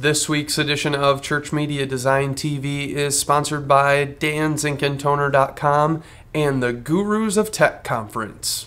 This week's edition of Church Media Design TV is sponsored by danzinkandtoner.com and the Gurus of Tech Conference.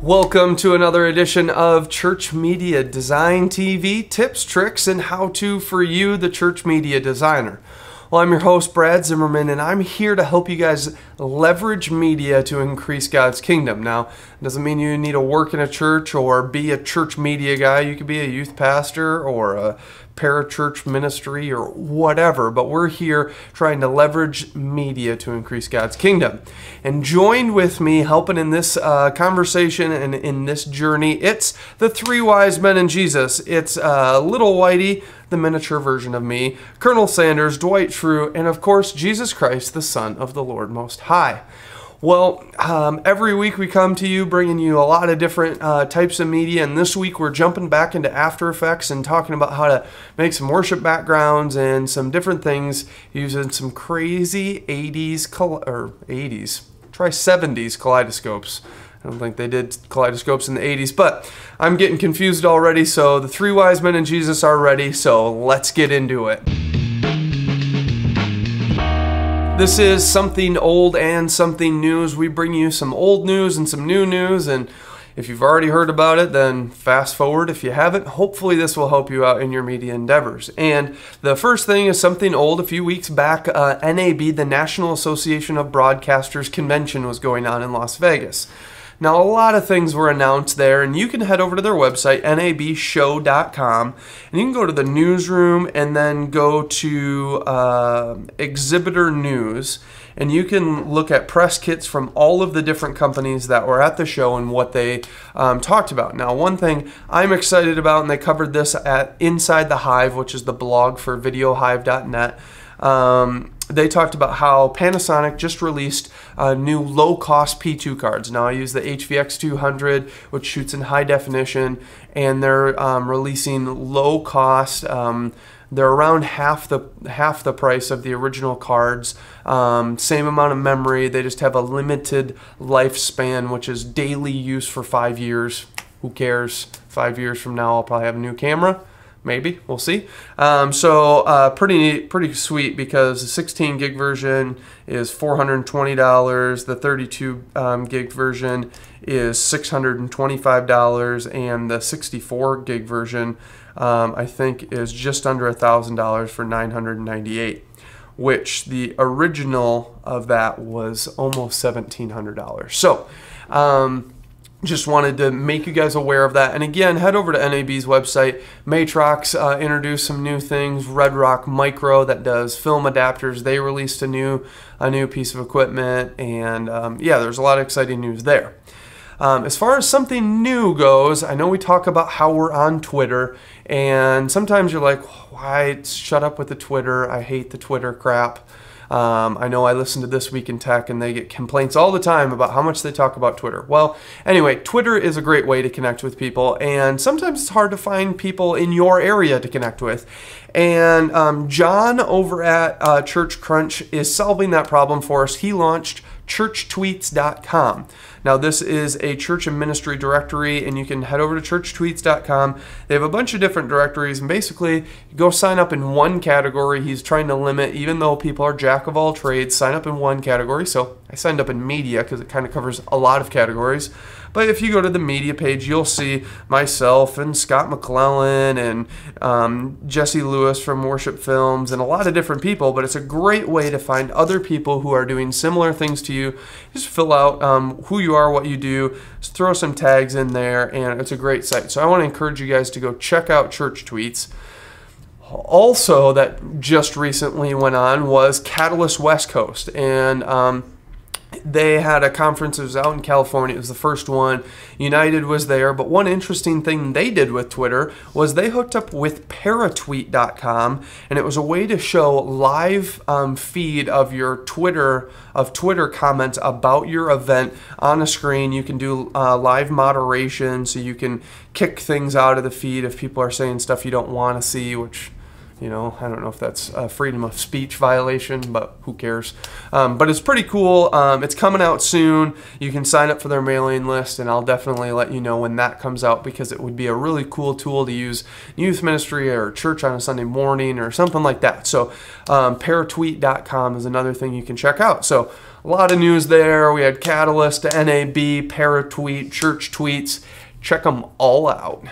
Welcome to another edition of Church Media Design TV, tips, tricks, and how-to for you, the church media designer. Well, I'm your host, Brad Zimmerman, and I'm here to help you guys leverage media to increase God's kingdom. Now, it doesn't mean you need to work in a church or be a church media guy. You could be a youth pastor or a parachurch ministry or whatever, but we're here trying to leverage media to increase God's kingdom. And joined with me helping in this conversation and in this journey, it's the three wise men and Jesus. It's little Whitey, the miniature version of me, Colonel Sanders, Dwight Schrute, and of course, Jesus Christ, the Son of the Lord Most High. Well, every week we come to you bringing you a lot of different types of media, and this week we're jumping back into After Effects and talking about how to make some worship backgrounds and some different things using some crazy 70s kaleidoscopes. I don't think they did kaleidoscopes in the 80s, but I'm getting confused already, so the three wise men and Jesus are ready, so let's get into it. This is something old and something news. We bring you some old news and some new news, and if you've already heard about it, then fast forward. If you haven't, hopefully this will help you out in your media endeavors. And the first thing is something old. A few weeks back, NAB, the National Association of Broadcasters Convention, was going on in Las Vegas. Now, a lot of things were announced there, and you can head over to their website, nabshow.com, and you can go to the newsroom and then go to exhibitor news, and you can look at press kits from all of the different companies that were at the show and what they talked about. Now, one thing I'm excited about, and they covered this at Inside the Hive, which is the blog for videohive.net, they talked about how Panasonic just released new low-cost P2 cards. Now, I use the HVX 200, which shoots in high definition, and they're releasing low-cost. They're around half the price of the original cards. Same amount of memory. They just have a limited lifespan, which is daily use for 5 years. Who cares? 5 years from now, I'll probably have a new camera. Maybe, we'll see. Pretty sweet, because the 16 gig version is $420, the 32 gig version is $625, and the 64 gig version I think is just under $1,000 for $998, which the original of that was almost $1,700. So just wanted to make you guys aware of that. And again, head over to NAB's website. Matrox introduced some new things. Red Rock Micro, that does film adapters, they released a new piece of equipment. And yeah, there's a lot of exciting news there. As far as something new goes, I know we talk about how we're on Twitter, and sometimes you're like, why? Shut up with the Twitter. I hate the Twitter crap. I know I listen to This Week in Tech, and they get complaints all the time about how much they talk about Twitter. Well, anyway, Twitter is a great way to connect with people, and sometimes it's hard to find people in your area to connect with. And John over at Church Crunch is solving that problem for us. He launched ChurchTweets.com. Now, this is a church and ministry directory, and you can head over to ChurchTweets.com. They have a bunch of different directories, and basically, you go sign up in one category. He's trying to limit, even though people are jack of all trades, sign up in one category. So I signed up in media because it kind of covers a lot of categories. But if you go to the media page, you'll see myself and Scott McClellan and Jesse Lewis from Worship Films and a lot of different people. But it's a great way to find other people who are doing similar things to you. Just fill out who you are, what you do, just throw some tags in there, and it's a great site. So I want to encourage you guys to go check out Church Tweets. Also, that just recently went on was Catalyst West Coast, and they had a conference. It was out in California. It was the first one. United was there. But one interesting thing they did with Twitter was they hooked up with paratweet.com, and it was a way to show live feed of your Twitter comments about your event on a screen. You can do live moderation, so you can kick things out of the feed if people are saying stuff you don't want to see, which You know, I don't know if that's a freedom of speech violation, but who cares? But it's pretty cool. It's coming out soon. You can sign up for their mailing list, and I'll definitely let you know when that comes out, because it would be a really cool tool to use in youth ministry or church on a Sunday morning or something like that. So paratweet.com is another thing you can check out. So a lot of news there. We had Catalyst, NAB, Paratweet, Church Tweets. Check them all out.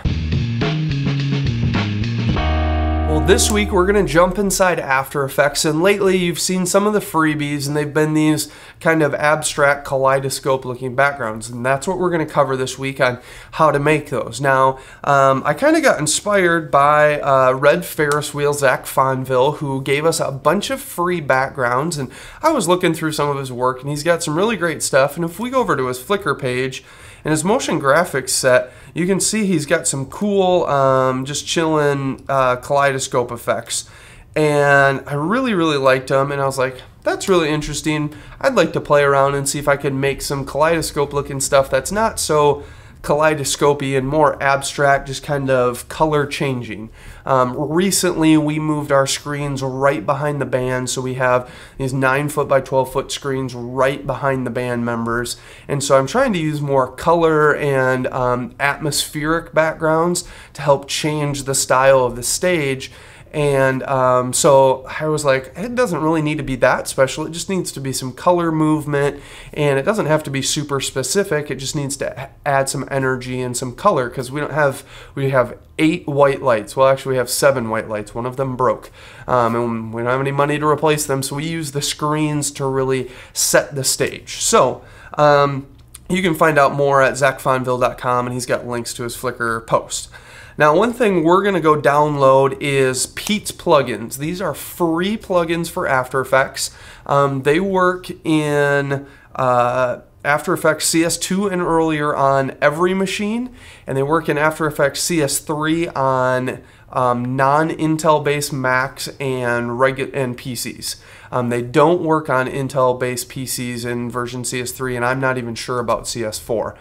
Well, this week we're going to jump inside After Effects, and lately you've seen some of the freebies, and they've been these kind of abstract kaleidoscope looking backgrounds, and that's what we're going to cover this week on how to make those. Now, I kind of got inspired by Red Ferris Wheel, Zach Fonville, who gave us a bunch of free backgrounds, and I was looking through some of his work, and he's got some really great stuff. And if we go over to his Flickr page and his motion graphics set, you can see he's got some cool, just chilling kaleidoscope effects. And I really liked them, and I was like, that's really interesting. I'd like to play around and see if I can make some kaleidoscope looking stuff that's not so kaleidoscopy and more abstract, just kind of color changing. Recently we moved our screens right behind the band, so we have these 9-foot by 12-foot screens right behind the band members, and so I'm trying to use more color and atmospheric backgrounds to help change the style of the stage. And so I was like, it doesn't really need to be that special. It just needs to be some color movement, and it doesn't have to be super specific. It just needs to add some energy and some color, because we have 8 white lights. Well, actually we have 7 white lights. One of them broke, and we don't have any money to replace them, so we use the screens to really set the stage. So you can find out more at zachfonville.com, and he's got links to his Flickr post. Now, one thing we're going to go download is Pete's plugins. These are free plugins for After Effects. They work in After Effects CS2 and earlier on every machine, and they work in After Effects CS3 on non-Intel based Macs and PCs. They don't work on Intel based PCs in version CS3, and I'm not even sure about CS4.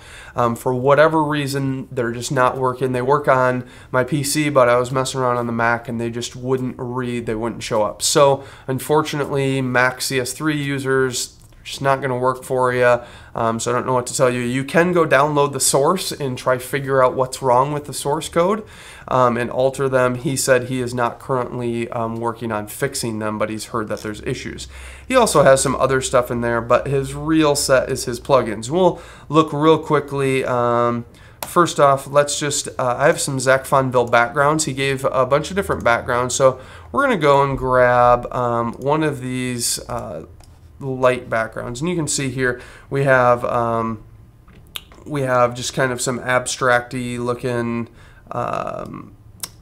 For whatever reason, they're just not working. They work on my PC, but I was messing around on the Mac and they just wouldn't read, they wouldn't show up. So unfortunately, Mac CS3 users, just not going to work for you. So I don't know what to tell you. You can go download the source and try figure out what's wrong with the source code and alter them. He said he is not currently working on fixing them, but he's heard that there's issues. He also has some other stuff in there, but his real set is his plugins. We'll look real quickly. First off, let's just, I have some Zach Fonville backgrounds. He gave a bunch of different backgrounds. So we're going to go and grab one of these light backgrounds, and you can see here we have just kind of some abstracty looking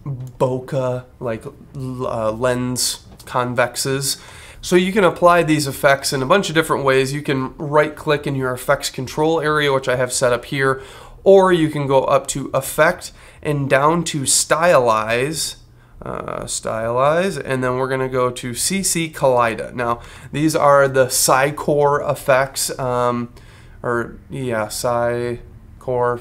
bokeh, like lens convexes. So you can apply these effects in a bunch of different ways. You can right click in your effects control area, which I have set up here, or you can go up to Effect and down to Stylize, and then we're going to go to CC Kaleida. Now, these are the Psycore effects, Psycore,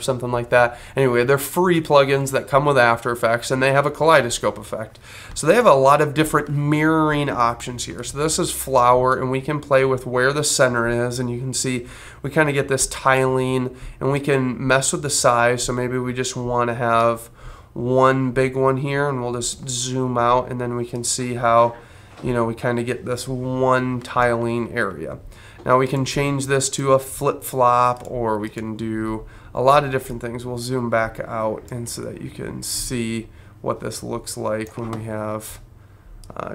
something like that. Anyway, they're free plugins that come with After Effects, and they have a kaleidoscope effect. So they have a lot of different mirroring options here. So this is flower, and we can play with where the center is, and you can see we kind of get this tiling, and we can mess with the size. So maybe we just want to have one big one here, and we'll just zoom out, and then we can see how, you know, we kind of get this one tiling area. Now we can change this to a flip-flop, or we can do a lot of different things. We'll zoom back out and so that you can see what this looks like when we have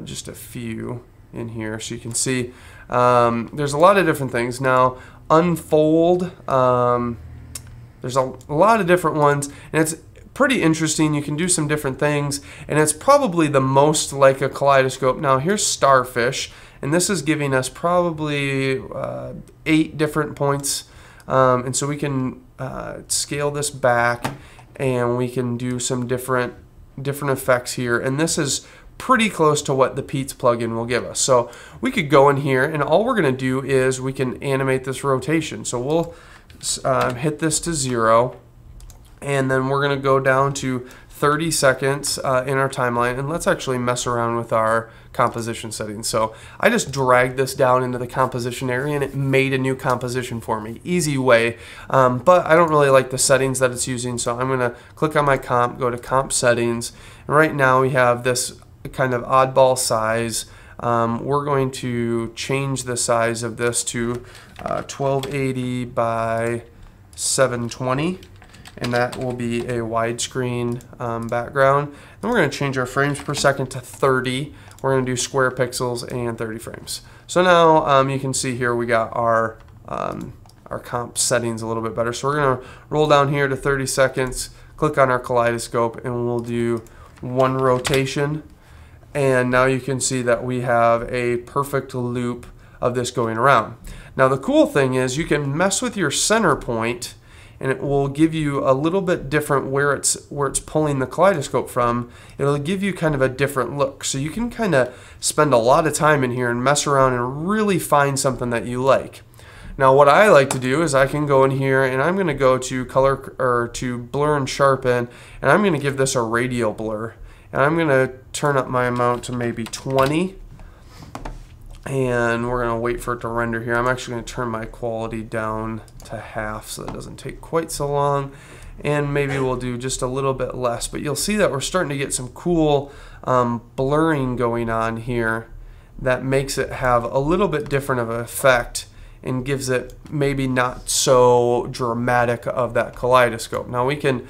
just a few in here. So you can see there's a lot of different things. Now unfold, there's a lot of different ones, and it's pretty interesting. You can do some different things, and it's probably the most like a kaleidoscope. Now here's starfish, and this is giving us probably 8 different points, and so we can scale this back, and we can do some different effects here, and this is pretty close to what the Pete's plugin will give us. So we could go in here, and all we're going to do is we can animate this rotation. So we'll hit this to 0, and then we're going to go down to 30 seconds in our timeline, and let's actually mess around with our composition settings. So I just dragged this down into the composition area and it made a new composition for me. Easy way, but I don't really like the settings that it's using, so I'm going to click on my comp, go to comp settings, and right now we have this kind of oddball size. We're going to change the size of this to 1280 by 720, and that will be a widescreen background. Then we're going to change our frames per second to 30. We're going to do square pixels and 30 frames. So now you can see here we got our comp settings a little bit better. So we're going to roll down here to 30 seconds, click on our kaleidoscope, and we'll do one rotation. And now you can see that we have a perfect loop of this going around. Now the cool thing is you can mess with your center point, and it will give you a little bit different where it's pulling the kaleidoscope from. It'll give you kind of a different look. So you can kind of spend a lot of time in here and mess around and really find something that you like. Now what I like to do is I can go in here and I'm going to go to color or to blur and sharpen, and I'm going to give this a radial blur. And I'm going to turn up my amount to maybe 20. And we're going to wait for it to render here. I'm actually going to turn my quality down to half so that it doesn't take quite so long. And maybe we'll do just a little bit less. But you'll see that we're starting to get some cool blurring going on here that makes it have a little bit different of an effect and gives it maybe not so dramatic of that kaleidoscope. Now we could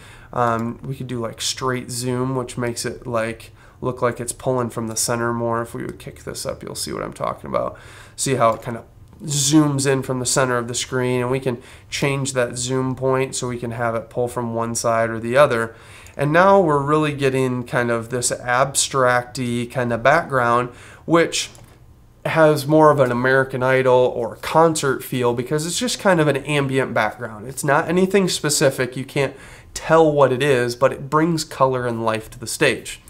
do like straight zoom, which makes it like look like it's pulling from the center more. If we would kick this up, you'll see what I'm talking about. See how it kind of zooms in from the center of the screen, and we can change that zoom point so we can have it pull from one side or the other. And now we're really getting kind of this abstract-y kind of background, which has more of an American Idol or concert feel because it's just kind of an ambient background. It's not anything specific. You can't tell what it is, but it brings color and life to the stage.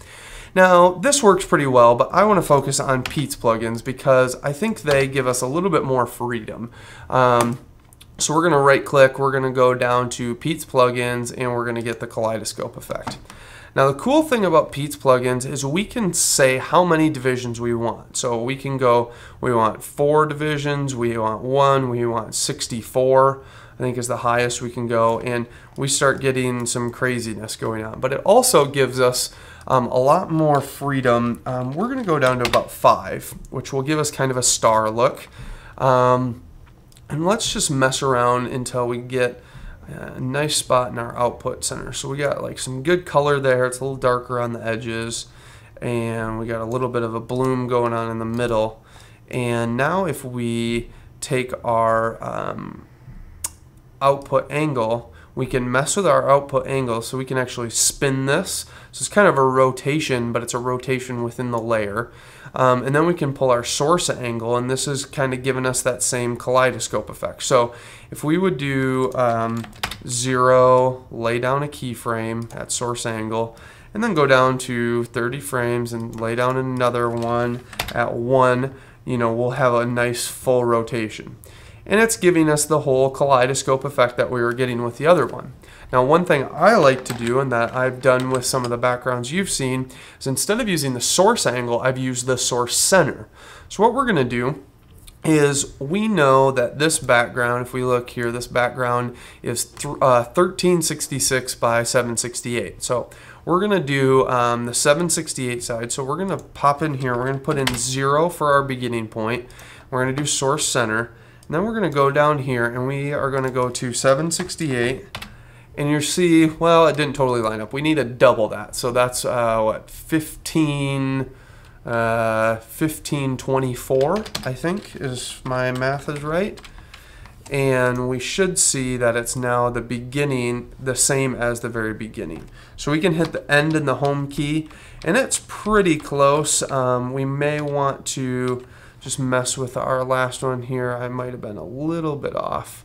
Now, this works pretty well, but I want to focus on Pete's plugins because I think they give us a little bit more freedom. So we're going to right click, we're going to go down to Pete's plugins, and we're going to get the kaleidoscope effect. Now, the cool thing about Pete's plugins is we can say how many divisions we want. So we can go, we want 4 divisions, we want 1, we want 64. I think is the highest we can go, and we start getting some craziness going on. But it also gives us a lot more freedom. We're going to go down to about 5, which will give us kind of a star look. And let's just mess around until we get a nice spot in our output center. So we got like some good color there. It's a little darker on the edges, and we got a little bit of a bloom going on in the middle. And now if we take our output angle, we can mess with our output angle so we can actually spin this. So it's kind of a rotation, but it's a rotation within the layer. And then we can pull our source angle, and this is kind of giving us that same kaleidoscope effect. So if we would do 0, lay down a keyframe at source angle, and then go down to 30 frames and lay down another one at 1, you know, we'll have a nice full rotation. And it's giving us the whole kaleidoscope effect that we were getting with the other one. Now, one thing I like to do, and that I've done with some of the backgrounds you've seen, is instead of using the source angle, I've used the source center. So what we're going to do is we know that this background, if we look here, this background is 1366 by 768. So we're going to do the 768 side. So we're going to pop in here. We're going to put in 0 for our beginning point. We're going to do source center. And then we're going to go down here, and we are going to go to 768. And you see, well, it didn't totally line up. We need to double that. So that's what, 1524, I think, is my math is right. And we should see that it's now the beginning, the same as the very beginning. So we can hit the end and the home key, and it's pretty close. We may want to just mess with our last one here. I might have been a little bit off.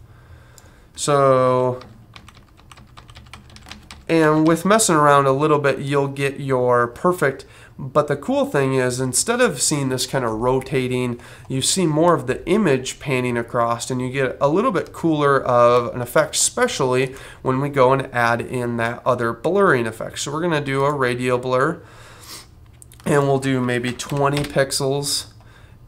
So, and with messing around a little bit, you'll get your perfect But the cool thing is, instead of seeing this kind of rotating, you see more of the image panning across, and you get a little bit cooler of an effect, especially when we go and add in that other blurring effect. So we're going to do a radial blur, and we'll do maybe 20 pixels.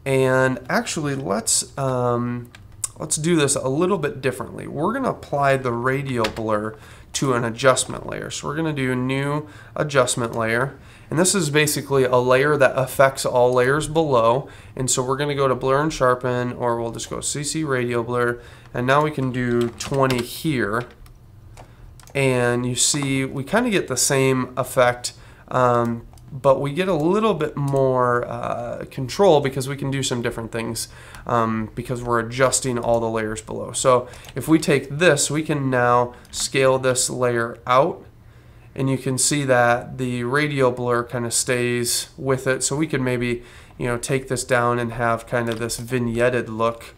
And actually, let's do this a little bit differently. We're going to apply the radial blur to an adjustment layer. So we're going to do new adjustment layer. And this is basically a layer that affects all layers below. And so we're going to go to blur and sharpen, or we'll just go CC radial blur. And now we can do 20 here. And you see we kind of get the same effect, but we get a little bit more control because we can do some different things because we're adjusting all the layers below. So if we take this, we can now scale this layer out, and you can see that the radial blur kind of stays with it. So we could maybe, you know, take this down and have kind of this vignetted look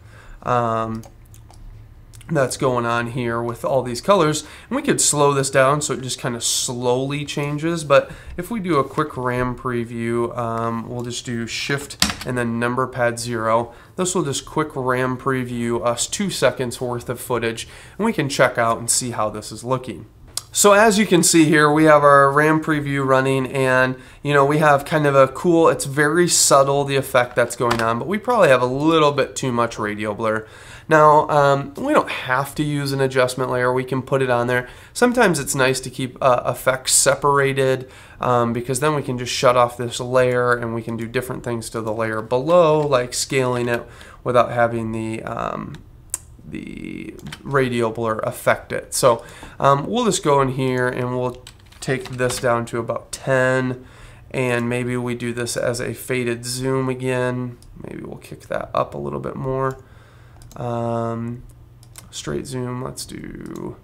that's going on here with all these colors. And we could slow this down so it just kind of slowly changes. But if we do a quick RAM preview, we'll just do Shift and then number pad 0. This will just quick RAM preview us 2 seconds worth of footage, and we can check out and see how this is looking. So as you can see here, we have our RAM preview running, and you know, we have kind of a cool, it's very subtle, the effect that's going on, but we probably have a little bit too much radial blur. Now, we don't have to use an adjustment layer. We can put it on there. Sometimes it's nice to keep effects separated because then we can just shut off this layer and we can do different things to the layer below, like scaling it without having the radial blur affect it. So we'll just go in here and we'll take this down to about 10, and maybe we do this as a faded zoom again. Maybe we'll kick that up a little bit more. Straight zoom, let's do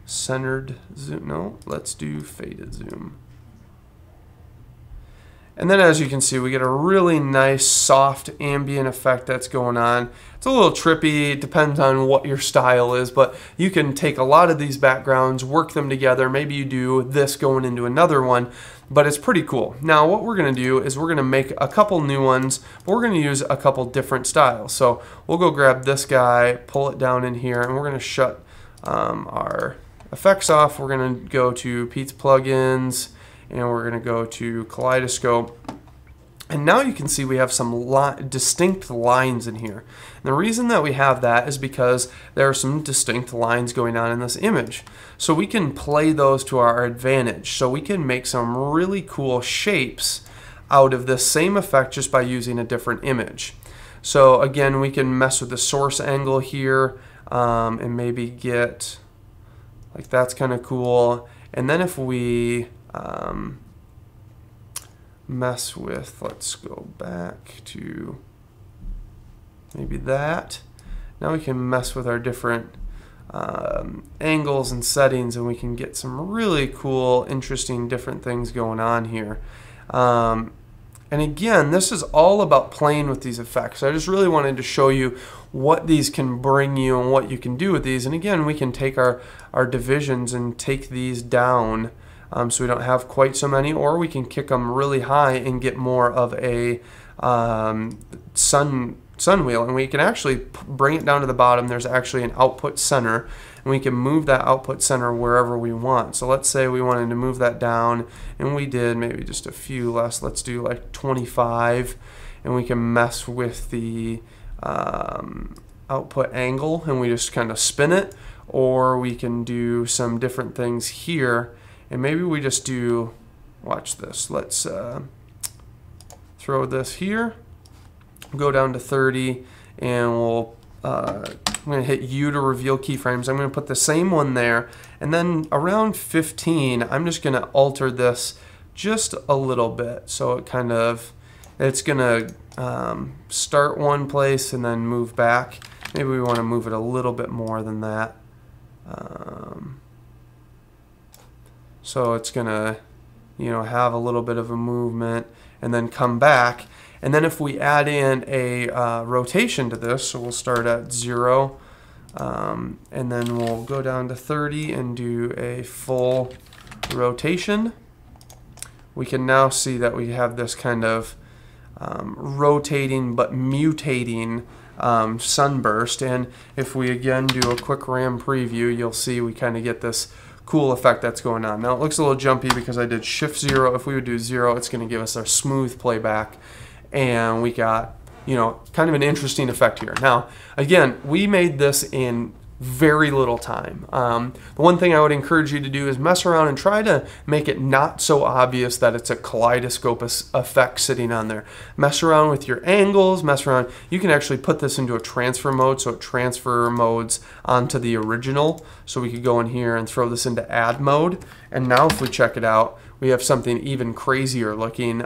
centered zoom, no, let's do faded zoom. And then as you can see, we get a really nice soft ambient effect that's going on. It's a little trippy, it depends on what your style is, but you can take a lot of these backgrounds, work them together. Maybe you do this going into another one, but it's pretty cool. Now what we're gonna do is we're gonna make a couple new ones, but we're gonna use a couple different styles. So we'll go grab this guy, pull it down in here, and we're gonna shut our effects off. We're gonna go to Pete's plugins, and we're going to go to Kaleidoscope. And now you can see we have some distinct lines in here. And the reason that we have that is because there are some distinct lines going on in this image. So we can play those to our advantage. So we can make some really cool shapes out of this same effect just by using a different image. So again, we can mess with the source angle here and maybe get, like, that's kind of cool. And then if we mess with, let's go back to maybe that. Now we can mess with our different angles and settings, and we can get some really cool, interesting, different things going on here. And again, this is all about playing with these effects. I just really wanted to show you what these can bring you and what you can do with these. And again, we can take our divisions and take these down so we don't have quite so many, or we can kick them really high and get more of a sun wheel. And we can actually bring it down to the bottom. There's actually an output center, and we can move that output center wherever we want. So let's say we wanted to move that down, and we did maybe just a few less. Let's do like 25, and we can mess with the output angle, and we just kind of spin it, or we can do some different things here. And maybe we just do, watch this, let's throw this here, go down to 30, and we'll, I'm going to hit U to reveal keyframes. I'm going to put the same one there, and then around 15, I'm just going to alter this just a little bit. So it kind of, it's going to start one place and then move back. Maybe we want to move it a little bit more than that. So it's gonna, you know, have a little bit of a movement and then come back. And then if we add in a rotation to this, so we'll start at 0, and then we'll go down to 30 and do a full rotation. we can now see that we have this kind of rotating but mutating sunburst. And if we again do a quick RAM preview, you'll see we kind of get this cool effect that's going on. Now it looks a little jumpy because I did Shift 0. If we would do 0, it's going to give us our smooth playback, and we got, you know, kind of an interesting effect here. Now again, we made this in very little time. The one thing I would encourage you to do is mess around and try to make it not so obvious that it's a kaleidoscope effect sitting on there. Mess around with your angles, mess around. You can actually put this into a transfer mode, so it transfer modes onto the original. So we could go in here and throw this into add mode. And now if we check it out, we have something even crazier looking.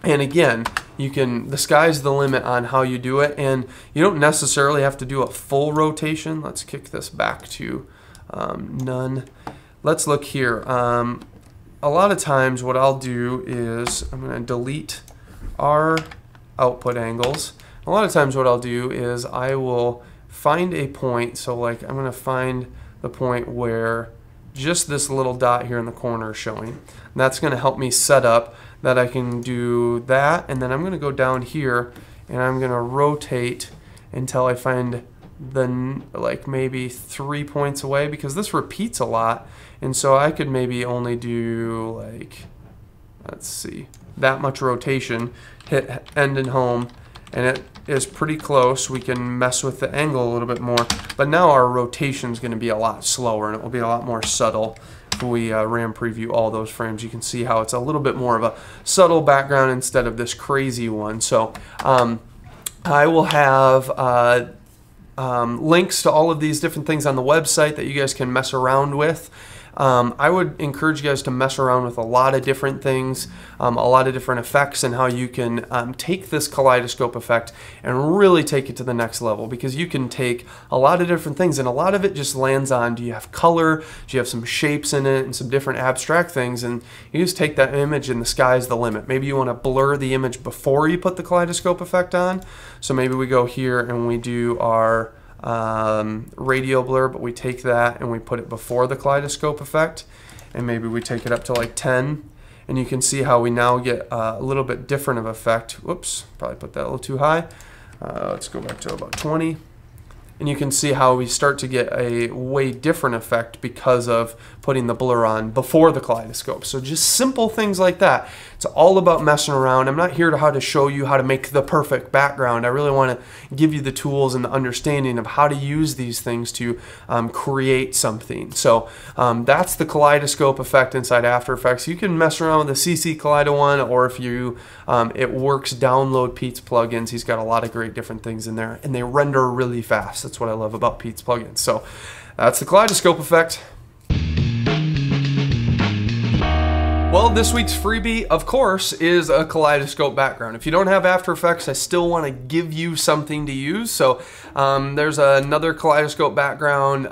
And again, you can, the sky's the limit on how you do it, and you don't necessarily have to do a full rotation. Let's kick this back to none. Let's look here. A lot of times what I'll do is I'm going to delete our output angles. A lot of times what I'll do is I will find a point. So like I'm going to find the point where just this little dot here in the corner is showing. And that's going to help me set up that I can do that, and then I'm going to go down here and I'm going to rotate until I find the, like maybe 3 points away, because this repeats a lot, and so I could maybe only do like, let's see, that much rotation, hit end and home, and it is pretty close. We can mess with the angle a little bit more, but now our rotation is going to be a lot slower and it will be a lot more subtle. If we RAM preview all those frames, you can see how it's a little bit more of a subtle background instead of this crazy one. So I will have links to all of these different things on the website that you guys can mess around with. I would encourage you guys to mess around with a lot of different things, a lot of different effects, and how you can take this kaleidoscope effect and really take it to the next level, because you can take a lot of different things, and a lot of it just lands on, do you have color, do you have some shapes in it, and some different abstract things, and you just take that image and the sky's the limit. Maybe you want to blur the image before you put the kaleidoscope effect on, so maybe we go here and we do our radio blur, but we take that and we put it before the kaleidoscope effect, and maybe we take it up to like 10, and you can see how we now get a little bit different of effect. Whoops, probably put that a little too high. Let's go back to about 20. And you can see how we start to get a way different effect because of putting the blur on before the kaleidoscope. So just simple things like that. It's all about messing around. I'm not here to show you how to make the perfect background. I really want to give you the tools and the understanding of how to use these things to create something. So that's the kaleidoscope effect inside After Effects. You can mess around with the CC Kaleido one, or if you it works, download Pete's plugins. He's got a lot of great different things in there, and they render really fast. That's what I love about Pete's plugins. So that's the kaleidoscope effect. Well, this week's freebie, of course, is a kaleidoscope background. If you don't have After Effects, I still want to give you something to use. So there's another kaleidoscope background.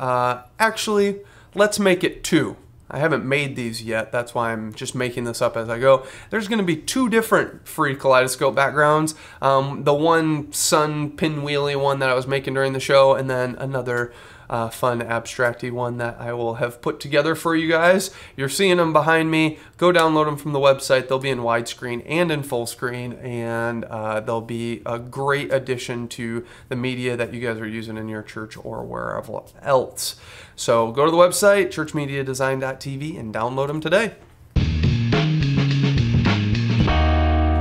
Actually, let's make it 2. I haven't made these yet. That's why I'm just making this up as I go. There's going to be 2 different free kaleidoscope backgrounds. The one sun pinwheely one that I was making during the show, and then another fun abstracty one that I will have put together for you guys. You're seeing them behind me. Go download them from the website. They'll be in widescreen and in full screen, and they'll be a great addition to the media that you guys are using in your church or wherever else. So go to the website, ChurchMediaDesign.tv, and download them today.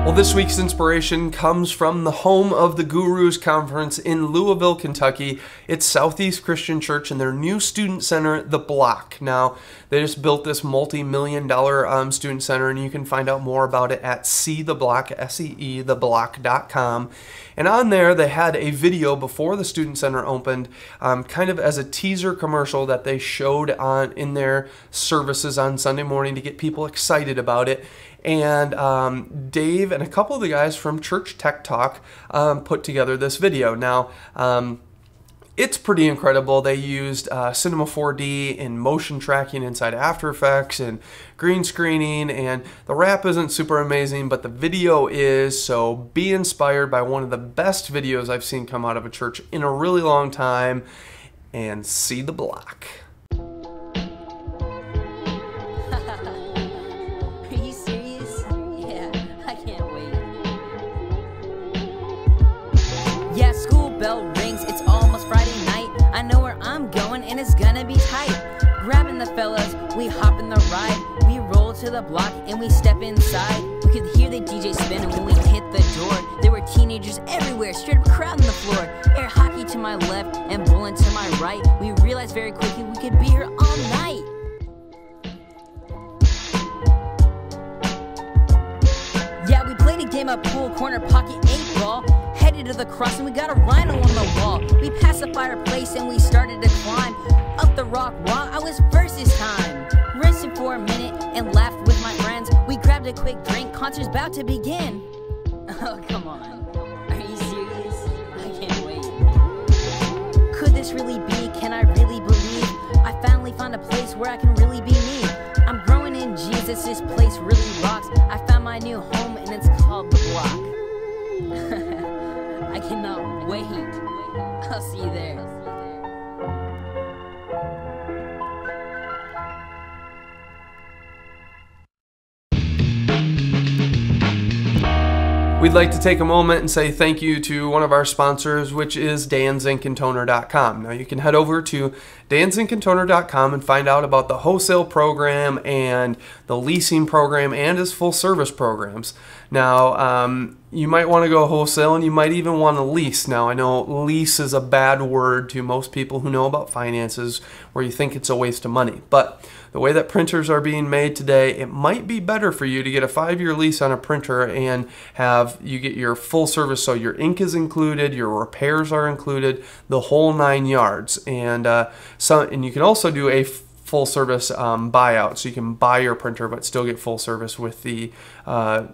Well, this week's inspiration comes from the home of the Gurus Conference in Louisville, Kentucky. It's Southeast Christian Church and their new student center, The Block. Now, they just built this multi-million-dollar student center, and you can find out more about it at SeeTheBlock, SeeTheBlock.com. And on there, they had a video before the student center opened, kind of as a teaser commercial that they showed in their services on Sunday morning to get people excited about it. And Dave and a couple of the guys from Church Tech Talk put together this video. Now, it's pretty incredible. They used Cinema 4D and motion tracking inside After Effects and green screening, and the wrap isn't super amazing, but the video is, so be inspired by one of the best videos I've seen come out of a church in a really long time, and see The Block. Peace. and the fellas, we hop in the ride. We roll to the block and we step inside. We could hear the DJ spinning when we hit the door. There were teenagers everywhere, straight up crowding the floor. Air hockey to my left and bowling to my right. We realized very quickly we could be here all night. Yeah, we played a game of pool, corner pocket 8-ball. Headed to the cross and we got a rhino on the wall. We passed the fireplace and we started to climb up the rock wall. I was first this time. Rested for a minute and laughed with my friends. We grabbed a quick drink, concert's about to begin. Oh, come on. Are you serious? I can't wait. Could this really be? Can I really believe? I finally found a place where I can really be me. I'm growing in Jesus, this place really rocks. I found my new home and it's called The Block. I cannot wait. I'll see you there. We'd like to take a moment and say thank you to one of our sponsors, which is danzinkandtoner.com. Now you can head over to danzinkandtoner.com and find out about the wholesale program and the leasing program and his full service programs. Now, you might want to go wholesale and you might even want to lease. Now, I know lease is a bad word to most people who know about finances, where you think it's a waste of money. But the way that printers are being made today, it might be better for you to get a 5-year lease on a printer and you get your full service. So your ink is included, your repairs are included, the whole 9 yards. And you can also do a full service buyout, so you can buy your printer but still get full service with the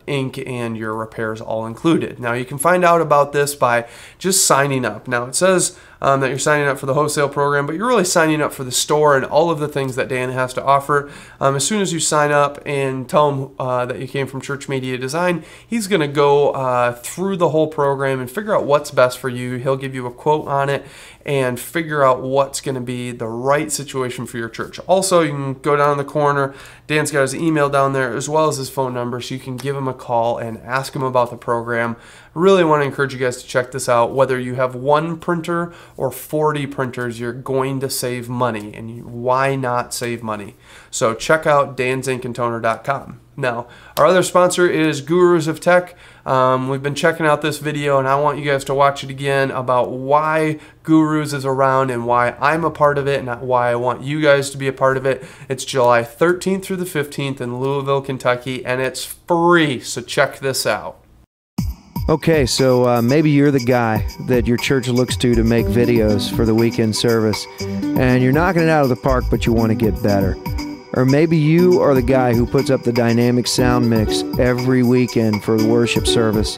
ink and your repairs all included. Now you can find out about this by just signing up. Now it says that you're signing up for the wholesale program, but you're really signing up for the store and all of the things that Dan has to offer. As soon as you sign up and tell him that you came from Church Media Design, he's going to go through the whole program and figure out what's best for you. He'll give you a quote on it and figure out what's going to be the right situation for your church. Also, you can go down in the corner. Dan's got his email down there as well as his phone number, so you can give him a call and ask him about the program. I really want to encourage you guys to check this out. Whether you have 1 printer or 40 printers, you're going to save money, and why not save money? So check out danzinkandtoner.com. Now, our other sponsor is Gurus of Tech. We've been checking out this video, and I want you guys to watch it again about why Gurus is around and why I'm a part of it and why I want you guys to be a part of it. It's July 13th through the 15th in Louisville, Kentucky, and it's free, so check this out. Okay, so maybe you're the guy that your church looks to make videos for the weekend service, and you're knocking it out of the park, but you want to get better. Or maybe you are the guy who puts up the dynamic sound mix every weekend for the worship service.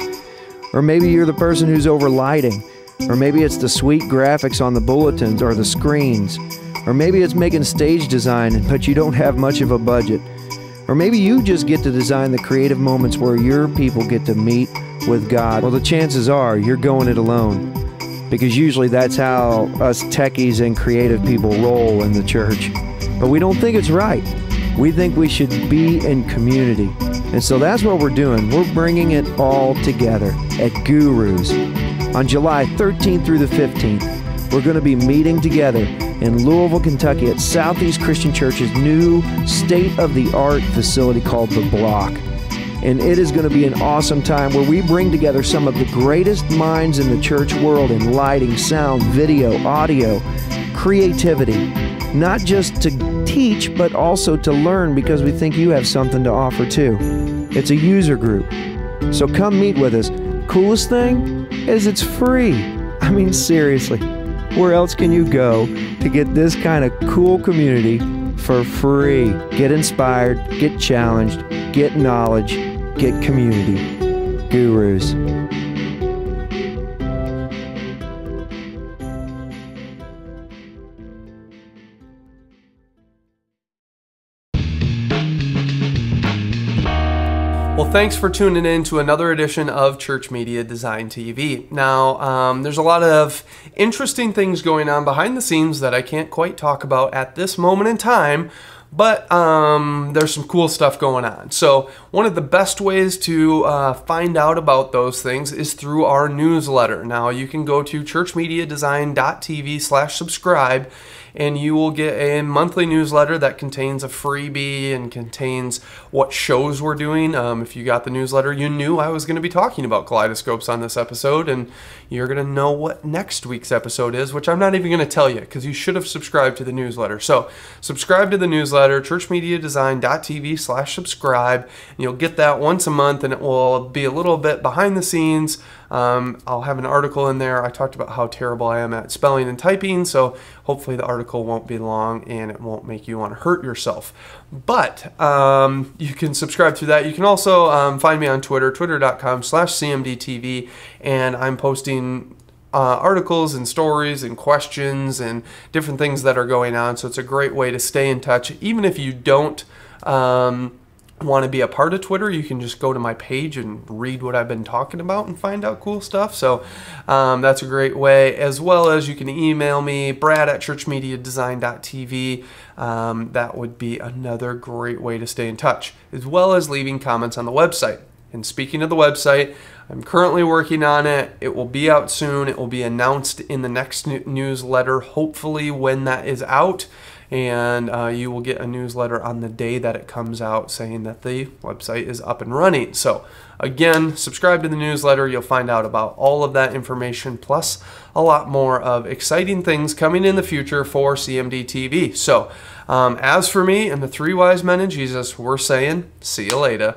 Or maybe you're the person who's over lighting. Or maybe it's the sweet graphics on the bulletins or the screens. Or maybe it's making stage design, but you don't have much of a budget. Or maybe you just get to design the creative moments where your people get to meet with God. Well, the chances are you're going it alone, because usually that's how us techies and creative people roll in the church. But we don't think it's right. We think we should be in community. And so that's what we're doing. We're bringing it all together at Gurus. On July 13th through the 15th, we're going to be meeting together in Louisville, Kentucky at Southeast Christian Church's new state-of-the-art facility called The Block. And it is going to be an awesome time where we bring together some of the greatest minds in the church world in lighting, sound, video, audio, creativity. Not just to teach, but also to learn, because we think you have something to offer too. It's a user group. So come meet with us. Coolest thing is it's free. I mean, seriously, where else can you go to get this kind of cool community for free? Get inspired, get challenged, get knowledge, get community. Gurus. Well, thanks for tuning in to another edition of Church Media Design TV. Now, there's a lot of interesting things going on behind the scenes that I can't quite talk about at this moment in time, but there's some cool stuff going on. So one of the best ways to find out about those things is through our newsletter. Now, you can go to ChurchMediaDesign.tv/subscribe, and you will get a monthly newsletter that contains a freebie and contains what shows we're doing. If you got the newsletter, you knew I was going to be talking about kaleidoscopes on this episode, and you're going to know what next week's episode is, which I'm not even going to tell you because you should have subscribed to the newsletter. So subscribe to the newsletter, ChurchMediaDesign.tv/subscribe, and you'll get that once a month, and it will be a little bit behind the scenes. I'll have an article in there. I talked about how terrible I am at spelling and typing, so hopefully the article won't be long and it won't make you want to hurt yourself. But you can subscribe through that. You can also find me on Twitter, twitter.com/CMDTV, and I'm posting articles and stories and questions and different things that are going on. So it's a great way to stay in touch. Even if you don't want to be a part of Twitter, you can just go to my page and read what I've been talking about and find out cool stuff. So that's a great way, as well as you can email me, brad@ChurchMediaDesign.tv. That would be another great way to stay in touch, as well as leaving comments on the website. And speaking of the website, I'm currently working on it. It will be out soon. It will be announced in the next newsletter, hopefully when that is out. And you will get a newsletter on the day that it comes out saying that the website is up and running. So again, subscribe to the newsletter. You'll find out about all of that information, plus a lot more of exciting things coming in the future for CMD TV. So as for me and the three wise men in Jesus, we're saying, see you later.